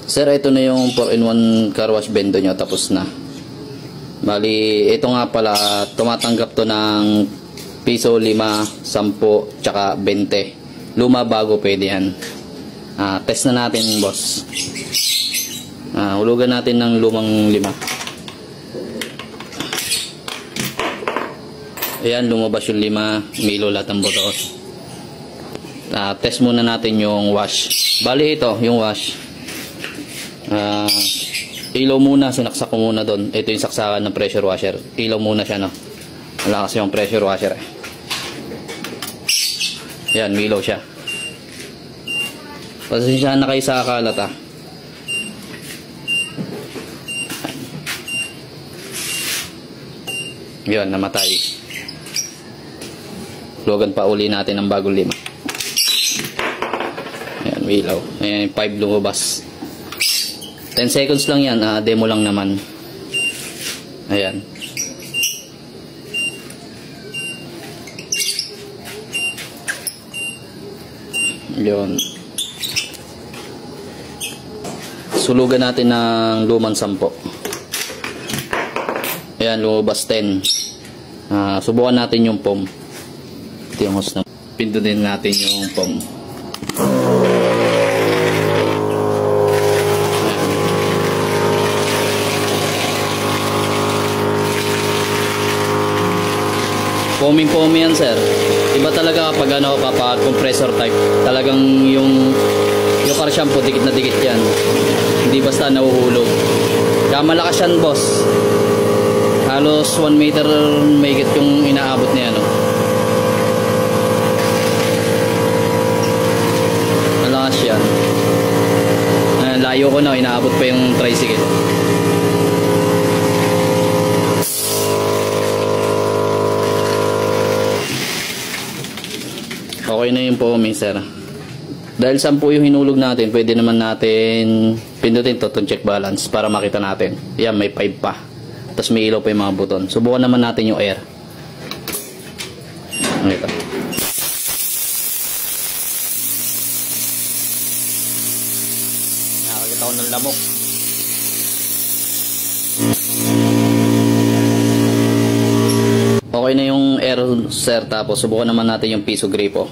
Sir, ito na yung 4-in-1 car wash bendo nyo. Tapos na. Bali, ito nga pala, tumatanggap to ng piso 5, 10, tsaka 20. Luma, bago, pwede yan. Test na natin, boss. Hulugan natin ng lumang 5. Ayan, lumabas yung 5. Milo lahat ng buto. Test muna natin yung wash. Bali, ito, yung wash. Ilaw muna, sinaksak ko muna doon. Ito yung saksakan ng pressure washer. Ilaw muna siya, no? Wala kasi yung pressure washer eh. Yan, milaw siya. Pasensyahan na kayo sa kalat Yan, namatay. Logan pa uli natin ang bagong 5. Yan, milaw. Ayan, 5 lumabas. 10 seconds lang yan, demo lang naman. Ayan. Yun. Sulugan natin ng lumang 10. Ayan, lumabas 10. Subukan natin yung pom. Ito yung hose na. Pindutin natin yung pom. Foaming-foamy yan, sir. Iba talaga kapag kapag compressor type. Talagang yung car shampoo, dikit na dikit yan. Hindi basta nahuhulog. Kaya malakas yan, boss. Halos 1 meter mahigit yung inaabot niya, no? Malakas yan. Layo ko na, inaabot pa yung tricycle. Okay na yung foaming, sir. Dahil 10 yung hinulog natin, pwede naman natin pindutin to check balance para makita natin. Yan, may 5 pa. Tapos may ilaw pa yung mga buton. Subukan naman natin yung air. Ito. Nakakita ko ng lamok. Okay na yung air, sir. Tapos subukan naman natin yung piso gripo.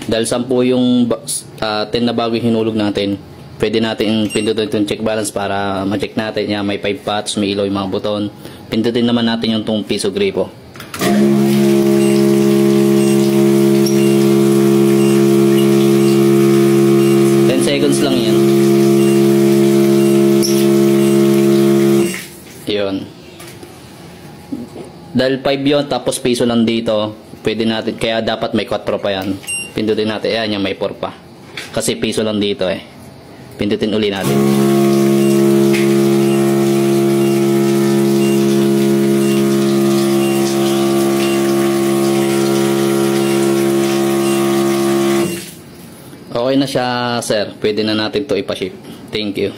Dahil 10 yung 10 na bago yung hinulog natin, pwede natin pindutin yung check balance para ma-check natin. Yan, may 5 pots, may ilaw yung mga buton. Pindutin naman natin yung tong piso gripo. Seconds lang yan. Yun. Dahil 5 yun, tapos piso lang dito, pwede natin, kaya dapat may 4 pa yan. Pindutin natin, ayan yung may 4 pa. Kasi piso lang dito eh. Pindutin uli natin. Okay na siya, sir. Pwede na natin to ipaship. Thank you.